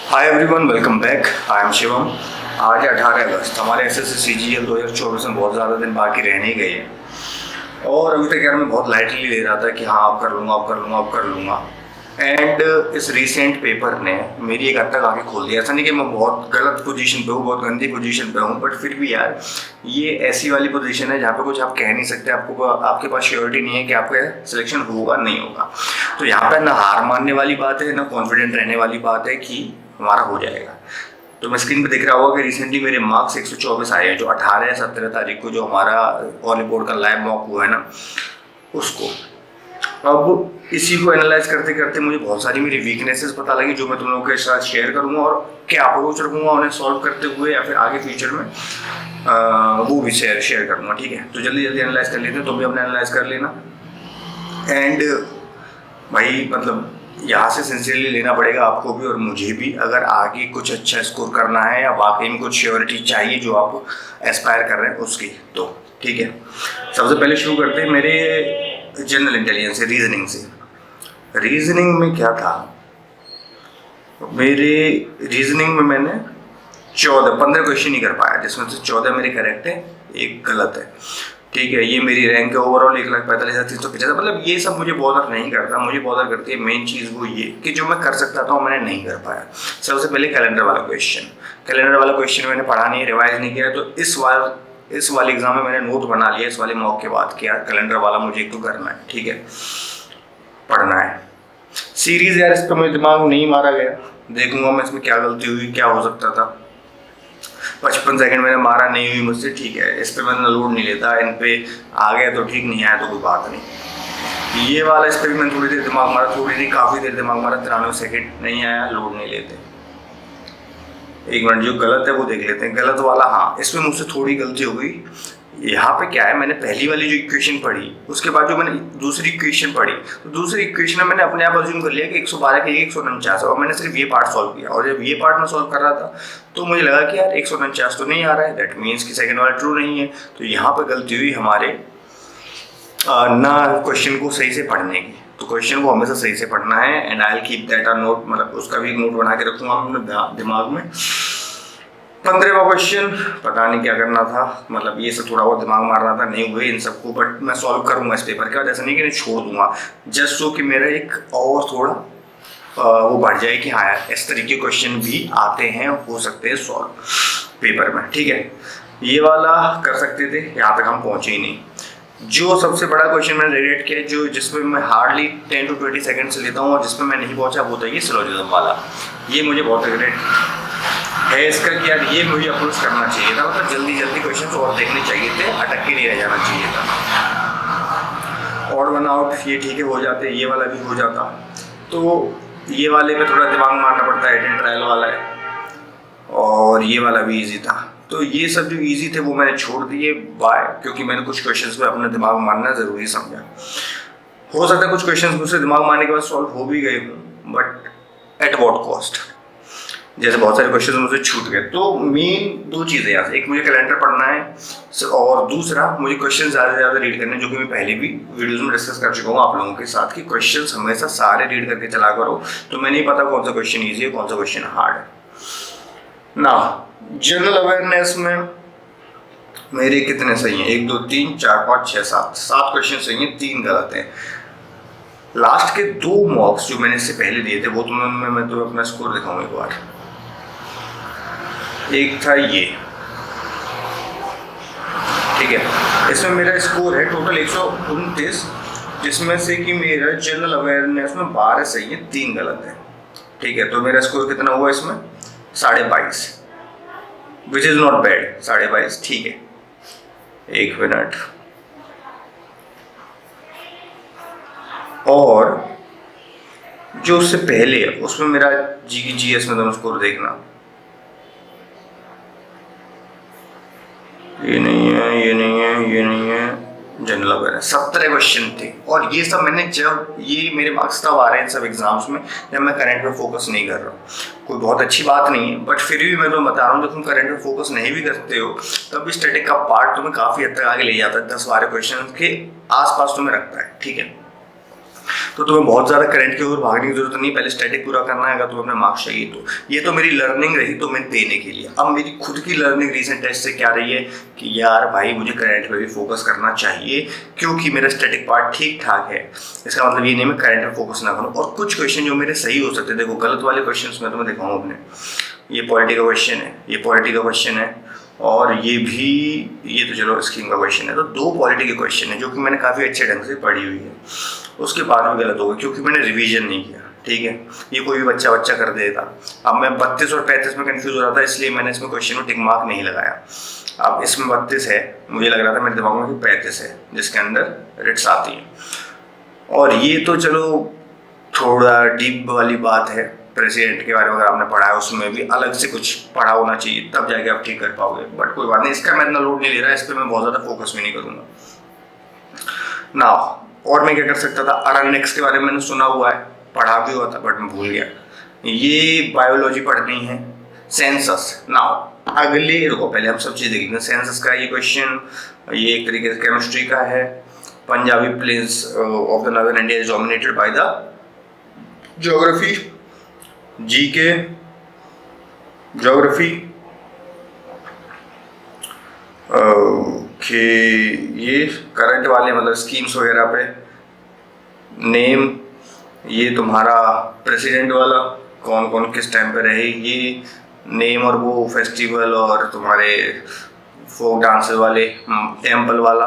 Hi everyone, welcome back. I am Shivam. आज 18 अगस्त, हमारे SSC CGL 2024 में बहुत ज़्यादा दिन बाकी रहने गए हैं और अभी तक यार मैं बहुत लाइटली ले रहा था कि हाँ आप कर लूँगा, आप कर लूँगा, आप कर लूँगा। एंड इस रीसेंट पेपर ने मेरी एक हद तक आगे खोल दिया। ऐसा नहीं कि मैं बहुत गलत पोजीशन पे हूँ, बहुत गंदी पोजीशन पे हूँ, बट फिर भी यार ये ऐसी वाली पोजीशन है जहाँ पे कुछ आप कह नहीं सकते। आपको आपके पास श्योरिटी नहीं है कि आपका सिलेक्शन होगा नहीं होगा। तो यहाँ पे ना हार मानने वाली बात है, ना कॉन्फिडेंट रहने वाली बात है कि हमारा हो जाएगा। तो मैं स्क्रीन पे दिख रहा होगा कि रिसेंटली मेरे मार्क्स 124 आए हैं, जो 18 या 17 तारीख को जो हमारा ऑल बोर्ड का लाइव मॉक हुआ है ना, उसको। अब इसी को एनालाइज करते करते मुझे बहुत सारी मेरी वीकनेसेस पता लगी, जो मैं तुम लोगों के साथ शेयर करूंगा और क्या अप्रोच रखूंगा उन्हें सॉल्व करते हुए, या फिर आगे फ्यूचर में वो भी शेयर करूंगा। ठीक है, तो जल्दी जल्दी एनालाइज कर लेते हैं, तुम भी अपने एनालाइज कर लेना। एंड भाई मतलब यहाँ से सिंसियरली लेना पड़ेगा आपको भी और मुझे भी, अगर आगे कुछ अच्छा स्कोर करना है या वाकई में कुछ श्योरिटी चाहिए जो आप एस्पायर कर रहे हैं उसकी, तो ठीक है। सबसे पहले शुरू करते हैं मेरे जनरल इंटेलिजेंस से, रीजनिंग से। रीजनिंग में क्या था, मेरे रीजनिंग में मैंने 15 क्वेश्चन ही कर पाया, जिसमें से 14 मेरे करेक्ट है, एक गलत है। ठीक है, ये मेरी रैंक है ओवरऑल 1,45,375। मतलब ये सब मुझे बॉदर नहीं करता, मुझे बॉदर करती है मेन चीज़ वो ये कि जो मैं कर सकता था वो मैंने नहीं कर पाया। सबसे पहले कैलेंडर वाला क्वेश्चन मैंने पढ़ा नहीं, रिवाइज नहीं किया। तो इस वाले एग्जाम में मैंने नोट बना लिया, इस वाले मॉक के बाद किया कैलेंडर वाला मुझे एक तो करना है। ठीक है, पढ़ना है। सीरीज यार इस पर मेरे दिमाग नहीं मारा गया, देखूंगा मैं इसमें क्या गलती हुई, क्या हो सकता था। 55 सेकंड मैंने मारा, नहीं हुई मुझसे, ठीक है, इस पे मैंने लोड नहीं लेता। इन पे आ गया तो ठीक, नहीं आया तो कोई बात नहीं। ये वाला इस पर भी मैंने थोड़ी देर दिमाग मारा, थोड़ी नहीं काफ़ी देर दिमाग मारा, 93 सेकंड, नहीं आया, लोड नहीं लेते। एक मिनट, जो गलत है वो देख लेते हैं। गलत वाला, हाँ इसमें मुझसे थोड़ी गलती हो गई। यहाँ पे क्या है, मैंने पहली वाली जो इक्वेशन पढ़ी उसके बाद जो मैंने दूसरी इक्वेशन पढ़ी, तो दूसरी इक्वेशन में मैंने अपने आप अज्यूम कर लिया कि 112 की 149 है, और मैंने सिर्फ ये पार्ट सॉल्व किया। और जब ये पार्ट मैं सॉल्व कर रहा था तो मुझे लगा कि यार 149 तो नहीं आ रहा है, दैट मीन्स कि सेकंड वाला ट्रू नहीं है। तो यहाँ पे गलती हुई हमारे ना क्वेश्चन को सही से पढ़ने की। तो क्वेश्चन को हमेशा सही से पढ़ना है, and I will keep that a note, मतलब उसका भी एक नोट बना के रखूंगा अपने दिमाग में। 15वां क्वेश्चन पता नहीं क्या करना था, मतलब ये सब थोड़ा बहुत दिमाग मारना था, नहीं हुए इन सबको, बट मैं सॉल्व करूंगा इस पेपर के बाद। ऐसा नहीं कि नहीं छोड़ दूंगा, जस्ट सो कि मेरा एक और थोड़ा वो बढ़ जाए कि हाँ यार इस तरीके के क्वेश्चन भी आते हैं, हो सकते हैं सॉल्व पेपर में। ठीक है, ये वाला कर सकते थे, यहाँ तक हम पहुँचे ही नहीं। जो सबसे बड़ा क्वेश्चन मैंने रिलेट किया, जो जिसमें मैं हार्डली 10 to 20 सेकंड्स लेता हूँ और जिसमें मैं नहीं पहुँचा, वो था ये सिलोजिज्म वाला। ये मुझे बहुत रिग्रेट है इसका कि यार ये मुझे अप्रोच करना चाहिए था, मतलब जल्दी जल्दी क्वेश्चन और देखने चाहिए थे, अटक के नहीं रह जाना चाहिए था। ऑड वन आउट ये ठीक है हो जाते, ये वाला भी हो जाता। तो ये वाले पे थोड़ा दिमाग मारना पड़ता है, हिट ट्रायल वाला है, और ये वाला भी इजी था। तो ये सब जो इजी थे वो मैंने छोड़ दिए, बाय, क्योंकि मैंने कुछ क्वेश्चंस पे अपना दिमाग मारना ज़रूरी समझा। हो सकता है कुछ क्वेश्चंस मुझसे दिमाग मारने के बाद सॉल्व हो भी गए हूँ, बट एट वॉट कॉस्ट। जैसे बहुत सारे क्वेश्चन मुझसे छूट गए। तो मेन दो चीज़ें यहाँ से, एक मुझे कैलेंडर पढ़ना है और दूसरा मुझे क्वेश्चन ज़्यादा से ज़्यादा रीड करने हैं, जो कि मैं पहले भी वीडियोस में डिस्कस कर चुका हूँ आप लोगों के साथ कि क्वेश्चंस हमेशा सारे रीड करके चला करो। तो मैं नहीं पता कौन सा क्वेश्चन ईजी है, कौन सा क्वेश्चन हार्ड है ना। जनरल अवेयरनेस में मेरे कितने सही हैं, 1 2 3 4 5 6 7 क्वेश्चन सही हैं, 3 गलत हैं। लास्ट के 2 मॉक्स जो मैंने इससे पहले दिए थे वो मैं तो अपना स्कोर दिखाऊँ एक बार। एक था ये, ठीक है, इसमें मेरा स्कोर है टोटल 129, जिसमें से कि मेरा जनरल अवेयरनेस में 12 सही है, 3 गलत है। ठीक है, तो मेरा स्कोर कितना हुआ इसमें, 22.5, विच इज़ नॉट बैड, 22.5, ठीक है। एक मिनट, और जो उससे पहले है उसमें मेरा जीएस में दोनों स्कोर देखना, ये नहीं है, ये नहीं है, ये नहीं है। जनरल अवेयरनेस 17 क्वेश्चन थे, और ये सब मैंने, जब ये मेरे मार्क्स तब आ रहे हैं सब एग्जाम्स में जब मैं करंट पे फोकस नहीं कर रहा हूँ। कोई बहुत अच्छी बात नहीं है, बट फिर भी मैं तो बता रहा हूँ, जब तुम करंट पे फोकस नहीं भी करते हो तब भी स्टैटिक का पार्ट तुम्हें काफ़ी हद तक आगे ले जाता है, 10-12 क्वेश्चन के आसपास तुम्हें रखता है। ठीक है, तो तुम्हें बहुत ज़्यादा करंट की ओर भागने की जरूरत नहीं, पहले स्टैटिक पूरा करना है अगर तुम्हें अपने मार्क्स चाहिए तो। ये तो मेरी लर्निंग रही तो मैं देने के लिए। अब मेरी खुद की लर्निंग रीसेंट टेस्ट से क्या रही है कि यार भाई मुझे करंट पे भी फोकस करना चाहिए, क्योंकि मेरा स्टैटिक पार्ट ठीक ठाक है। इसका मतलब ये नहीं मैं करंट पे फोकस ना करूँ। और कुछ क्वेश्चन जो मेरे सही हो सकते हैं, देखो गलत वाले क्वेश्चन मैं तुम्हें दिखाऊँ अपने, ये पॉलिटी का क्वेश्चन है, ये पॉलिटी का क्वेश्चन है, और ये भी, ये तो चलो स्कीम का क्वेश्चन है। तो 2 पॉलिटी के क्वेश्चन है जो कि मैंने काफ़ी अच्छे ढंग से पढ़ी हुई है, उसके बाद भी गलत हो गया क्योंकि मैंने रिवीजन नहीं किया। ठीक है, ये कोई भी बच्चा कर देता। अब मैं 32 और 35 में कंफ्यूज हो रहा था, इसलिए मैंने इसमें क्वेश्चन में टिक मार्क नहीं लगाया। अब इसमें 32 है, मुझे लग रहा था मेरे दिमाग में कि 35 है जिसके अंदर रिट्स आती है। और ये तो चलो थोड़ा डीप वाली बात है, प्रेसिडेंट के बारे में अगर आपने पढ़ा है उसमें भी अलग से कुछ पढ़ा होना चाहिए, तब जाके आप ठीक कर पाओगे। बट कोई बात नहीं, इसका मैं इतना लोड नहीं ले रहा, इस पर मैं बहुत ज़्यादा फोकस भी नहीं करूँगा ना। और मैं क्या कर सकता था, अरनेक्स के बारे में मैंने सुना हुआ है, पढ़ा भी हुआ था, बट मैं भूल गया। ये बायोलॉजी पढ़नी है। सेंसस नाउ अगले, रुको पहले हम सब चीज़ देखेंगे। सेंसस का ये क्वेश्चन, ये एक तरीके से केमिस्ट्री का है। Punjabi plains of the northern India is dominated by the geography, GK, geography, कि ये करंट वाले मतलब स्कीम्स वगैरह पे, नेम, ये तुम्हारा प्रेसिडेंट वाला कौन कौन किस टाइम पे रहे, ये नेम, और वो फेस्टिवल और तुम्हारे फोक डांसेस वाले, टेम्पल वाला।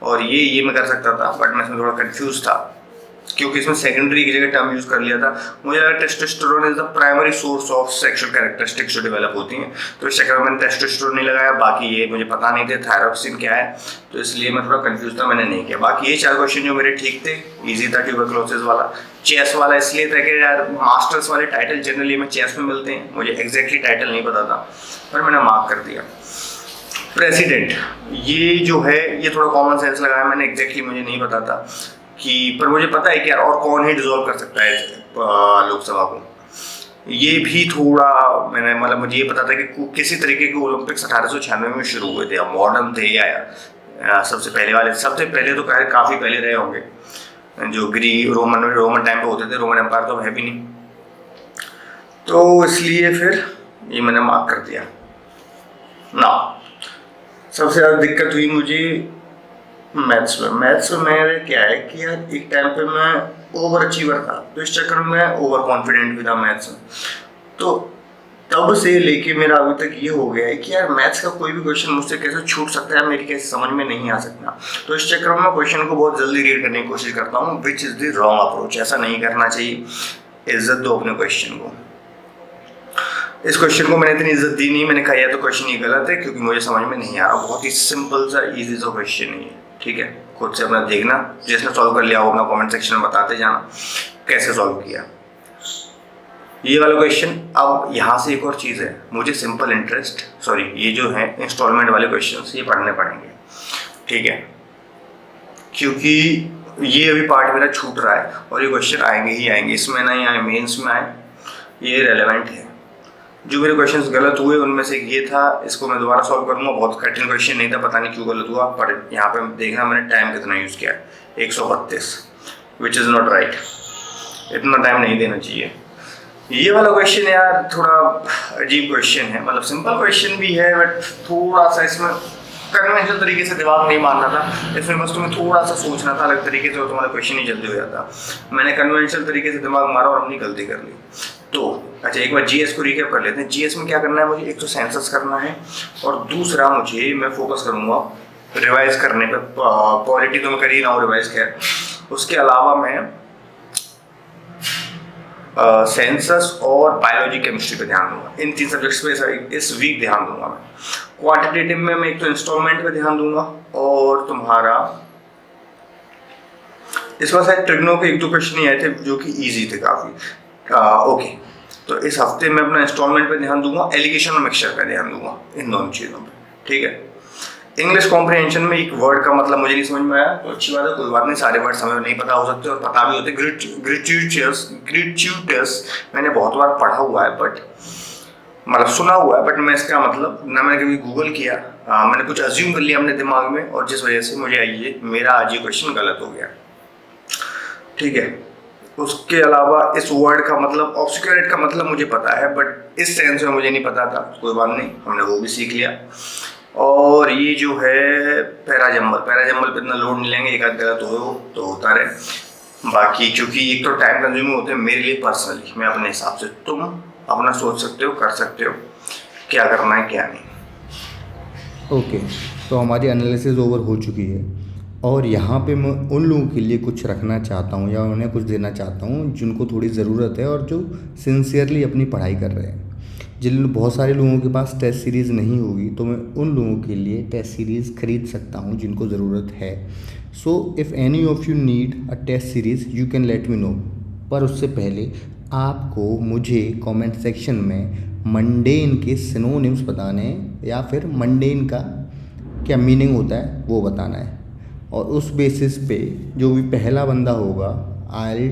और ये मैं कर सकता था, बट मैं इसमें थोड़ा कंफ्यूज था क्योंकि इसमें सेकेंडरी की जगह टर्म यूज कर लिया था। मुझे लगा testosterone is the primary source of sexual characteristics जो डेवलप होती हैं, तो इस चक्कर में मैंने टेस्टोस्टेरोन नहीं लगाया। बाकी ये मुझे पता नहीं थे थायरॉक्सिन क्या है, तो इसलिए मैं थोड़ा कंफ्यूज था, मैंने नहीं किया। बाकी ये 4 क्वेश्चन जो मेरे ठीक थे, इजी था। ट्यूबरक्लोसिस वाला, चेस वाला इसलिए था कि यार मास्टर्स वाले टाइटल जनरली हमें चेस में मिलते हैं, मुझे एग्जैक्टली टाइटल नहीं पता था, पर मैंने मार्क कर दिया। प्रेसिडेंट, ये जो है ये थोड़ा कॉमन सेंस लगाया मैंने, एग्जैक्टली मुझे नहीं पता था कि, पर मुझे पता है कि यार और कौन ही डिसॉल्व कर सकता है लोकसभा को। ये भी थोड़ा मैंने, मतलब मुझे ये पता था कि किसी तरीके के ओलंपिक्स 1896 में शुरू हुए थे, अब मॉडर्न थे या सबसे पहले वाले। सबसे पहले तो काफ़ी पहले रहे होंगे, जो रोमन टाइम पे होते थे, रोमन एम्पायर तो है भी नहीं, तो इसलिए फिर ये मैंने मार्क कर दिया ना। सबसे ज़्यादा दिक्कत हुई मुझे मैथ्स में। मैथ्स में मेरे क्या है कि यार एक टाइम पे मैं ओवर अचीवर था, तो इस चक्कर में मैं ओवर कॉन्फिडेंट भी था मैथ्स में। तो तब से लेके मेरा अभी तक ये हो गया है कि यार मैथ्स का कोई भी क्वेश्चन मुझसे कैसे छूट सकता है, मेरी कैसे समझ में नहीं आ सकता। तो इस चक्कर में मैं क्वेश्चन को बहुत जल्दी रीड करने की कोशिश करता हूँ, which is the wrong approach. ऐसा नहीं करना चाहिए, इज्जत दो अपने क्वेश्चन को। इस क्वेश्चन को मैंने इतनी इज्जत दी नहीं, मैंने कहा या तो क्वेश्चन ये गलत है क्योंकि मुझे समझ में नहीं आ रहा। बहुत ही सिंपल सा इजी सा क्वेश्चन है, ठीक है। खुद से अपना देखना, जिसने सॉल्व कर लिया हो अपना कमेंट सेक्शन में बताते जाना कैसे सॉल्व किया ये वाला क्वेश्चन। अब यहाँ से एक और चीज़ है, मुझे सिंपल इंटरेस्ट ये जो है इंस्टॉलमेंट वाले क्वेश्चन ये पढ़ने पड़ेंगे, ठीक है, क्योंकि ये अभी पार्ट मेरा छूट रहा है और ये क्वेश्चन आएंगे ही आएंगे, इसमें नहीं आए मेंस में आए, ये रेलेवेंट है। जो मेरे क्वेश्चंस गलत हुए उनमें से ये था, इसको मैं दोबारा सॉल्व करूंगा। बहुत कठिन क्वेश्चन नहीं था, पता नहीं क्यों गलत हुआ, पर यहाँ पे देखना मैंने टाइम कितना यूज़ किया, 132, विच इज़ नॉट राइट। इतना टाइम नहीं देना चाहिए। ये वाला क्वेश्चन यार थोड़ा अजीब क्वेश्चन है, मतलब सिंपल क्वेश्चन भी है बट थोड़ा सा इसमें कन्वेंशनल तरीके से दिमाग नहीं मारना था, इसमें बस तुम्हें थोड़ा सा सोचना था अलग तरीके से और तुम्हारा क्वेश्चन ही जल्दी हो जाता। मैंने कन्वेंशनल तरीके से दिमाग मारा और अपनी गलती कर ली। तो अच्छा, एक बार जीएस को रिकैप कर लेते हैं। जीएस में क्या करना है मुझे, एक तो सेंसस करना है और दूसरा मुझे मैं फोकस करूँगा रिवाइज करने पे। पॉलिटी तो मैं कर ही रहा हूँ रिवाइज, खैर उसके अलावा मैं सेंसस और बायोलॉजी केमिस्ट्री पे ध्यान दूंगा। इन 3 सब्जेक्ट्स पे इस वीक ध्यान दूंगा मैं। क्वांटिटेटिव में मैं एक तो इंस्टॉलमेंट पे ध्यान दूंगा और तुम्हारा इस बार शायद ट्रिग्नो के 1-2 क्वेश्चन ही आए थे जो कि इजी थे काफ़ी। ओके, तो इस हफ्ते मैं अपना इंस्टॉलमेंट पे ध्यान दूंगा, एलिगेशन और मिक्सचर पे ध्यान दूंगा, इन दोनों चीज़ों पे, ठीक है। इंग्लिश कॉम्प्रिहेंशन में एक वर्ड का मतलब मुझे नहीं समझ में आया तो अच्छी बात है, कोई बात नहीं, सारे वर्ड हमें नहीं पता हो सकते और पता भी होते। ग्रेच्यूटियस मैंने बहुत बार पढ़ा हुआ है बट मतलब सुना हुआ है, बट मैं इसका मतलब ना मैंने कभी गूगल किया, मैंने कुछ अज्यूम कर लिया अपने दिमाग में और जिस वजह से मुझे ये मेरा आज ये क्वेश्चन गलत हो गया, ठीक है। उसके अलावा इस वर्ड का मतलब ऑब्सक्यूरेट का मतलब मुझे पता है, बट इस सेंस में मुझे नहीं पता था। कोई बात नहीं, हमने वो भी सीख लिया। और ये जो है पैराजम्बल पे इतना लोड नहीं लेंगे, एक आध गलत हो तो होता रहे। बाकी क्योंकि एक तो टाइम कंज्यूमिंग होते हैं मेरे लिए पर्सनली, मैं अपने हिसाब से, तुम अपना सोच सकते हो, कर सकते हो क्या करना है क्या नहीं। ओके, तो हमारी एनालिसिस ओवर हो चुकी है और यहाँ पे मैं उन लोगों के लिए कुछ रखना चाहता हूँ या उन्हें कुछ देना चाहता हूँ जिनको थोड़ी ज़रूरत है और जो सिंसियरली अपनी पढ़ाई कर रहे हैं। जिन बहुत सारे लोगों के पास टेस्ट सीरीज़ नहीं होगी तो मैं उन लोगों के लिए टेस्ट सीरीज़ खरीद सकता हूँ जिनको ज़रूरत है। So if any of you need a test series you can let me know. पर उससे पहले आपको मुझे कमेंट सेक्शन में मंडेन के सिनोनिम्स बताने हैं या फिर मंडेन का क्या मीनिंग होता है वो बताना है। और उस बेसिस पे जो भी पहला बंदा होगा आई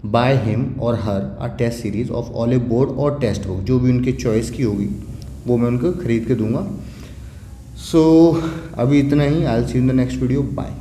buy him or her a test series of Oliveboard or Testbook, जो भी उनके चॉइस की होगी वो मैं उनको ख़रीद के दूंगा। सो अभी इतना ही। I will see you in the next video. Bye.